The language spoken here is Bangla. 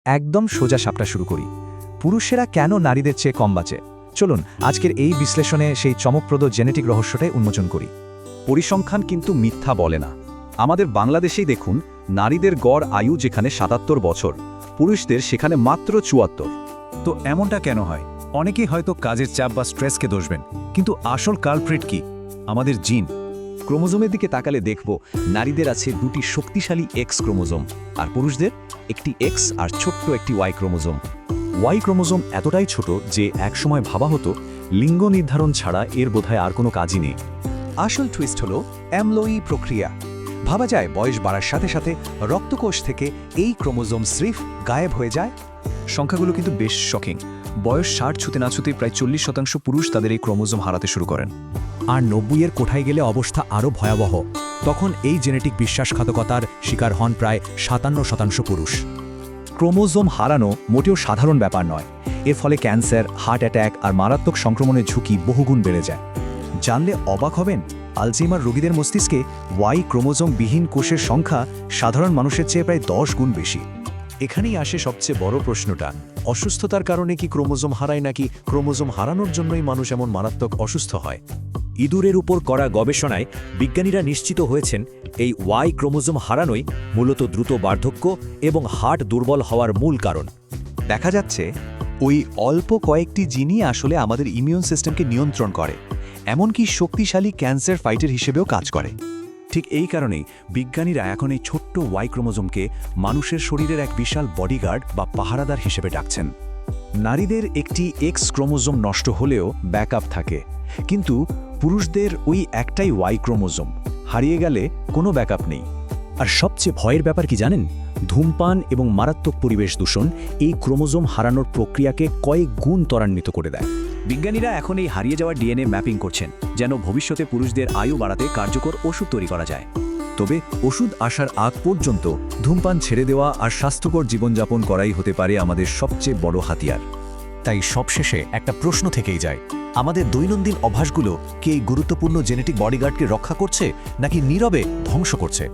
একদম সোজা সাপটা শুরু করি। পুরুষেরা কেন নারীদের চেয়ে কম বাঁচে? চলুন আজকের এই বিশ্লেষণে সেই চমকপ্রদ জেনেটিক রহস্যটাই উন্মোচন করি। পরিসংখ্যান কিন্তু মিথ্যা বলে না। আমাদের বাংলাদেশেই দেখুন, নারীদের গড় আয়ু যেখানে ৭৭ বছর, পুরুষদের সেখানে মাত্র ৭৪। তো এমনটা কেন হয়? অনেকেই হয়তো কাজের চাপ বা স্ট্রেসকে দোষবেন, কিন্তু আসল কালপ্রিট কি? আমাদের জিন। ক্রোমোজোমের দিকে তাকালে দেখব নারীদের আছে দুটি শক্তিশালী এক্স ক্রোমোজোম, আর পুরুষদের একটি এক্স আর ছোট্ট একটি ওয়াই ক্রোমোজোম। ওয়াই ক্রোমোজোম এতটাই ছোট যে একসময় ভাবা হতো লিঙ্গ নির্ধারণ ছাড়া এর বোধহয় আর কোনো কাজই নেই। আসল টুইস্ট হলো অ্যামলোয়ি প্রক্রিয়া। ভাবা যায় বয়স বাড়ার সাথে সাথে রক্তকোষ থেকে এই ক্রোমোজোম স্রিফ গায়েব হয়ে যায়। সংখ্যাগুলো কিন্তু বেশ শকিং। বয়স ৬০ ছুতে না ছুতে প্রায় ৪০% পুরুষ তাদের এই ক্রোমোজোম হারাতে শুরু করেন। আর ৯০-এর কোঠায় গেলে অবস্থা আরও ভয়াবহ। তখন এই জেনেটিক বিশ্বাসঘাতকতার শিকার হন প্রায় ৫৭% পুরুষ। ক্রোমোজোম হারানো মোটেও সাধারণ ব্যাপার নয়। এর ফলে ক্যান্সার, হার্ট অ্যাট্যাক আর মারাত্মক সংক্রমণের ঝুঁকি বহুগুণ বেড়ে যায়। জানলে অবাক হবেন, আলঝেইমার রোগীদের মস্তিষ্কে ওয়াই ক্রোমোজোমবিহীন কোষের সংখ্যা সাধারণ মানুষের চেয়ে প্রায় ১০ গুণ বেশি। এখানেই আসে সবচেয়ে বড় প্রশ্নটা, অসুস্থতার কারণে কি ক্রোমোজোম হারায়, নাকি ক্রোমোজোম হারানোর জন্যই মানুষ এমন মারাত্মক অসুস্থ হয়? ইঁদুরের উপর করা গবেষণায় বিজ্ঞানীরা নিশ্চিত হয়েছেন এই ওয়াই ক্রোমোজোম হারানোই মূলত দ্রুত বার্ধক্য এবং হার্ট দুর্বল হওয়ার মূল কারণ। দেখা যাচ্ছে ওই অল্প কয়েকটি জিনই আসলে আমাদের ইমিউন সিস্টেমকে নিয়ন্ত্রণ করে, এমনকি শক্তিশালী ক্যান্সার ফাইটার হিসেবেও কাজ করে। ঠিক এই কারণেই বিজ্ঞানীরা এখন এই ছোট্ট ওয়াই ক্রোমোজোমকে মানুষের শরীরের এক বিশাল বডিগার্ড বা পাহারাদার হিসেবে ডাকছেন। নারীদের একটি এক্স ক্রোমোজোম নষ্ট হলেও ব্যাকআপ থাকে, কিন্তু পুরুষদের ওই একটাই ওয়াই ক্রোমোজোম হারিয়ে গেলে কোনো ব্যাকআপ নেই। আর সবচেয়ে ভয়ের ব্যাপার কি জানেন? ধূমপান এবং মারাত্মক পরিবেশ দূষণ এই ক্রোমোজোম হারানোর প্রক্রিয়াকে কয়েক গুণ ত্বরান্বিত করে দেয়। বিজ্ঞানীরা এখন এই হারিয়ে যাওয়া ডিএনএ ম্যাপিং করছেন, যেন ভবিষ্যতে পুরুষদের আয়ু বাড়াতে কার্যকর ওষুধ তৈরি করা যায়। তবে ওষুধ আসার আগ পর্যন্ত ধূমপান ছেড়ে দেওয়া আর স্বাস্থ্যকর জীবনযাপন করাই হতে পারে আমাদের সবচেয়ে বড় হাতিয়ার। তাই সবশেষে একটা প্রশ্ন থেকেই যায়, আমাদের দৈনন্দিন অভ্যাসগুলো কি এই গুরুত্বপূর্ণ জেনেটিক বডিগার্ডকে রক্ষা করছে, নাকি নীরবে ধ্বংস করছে?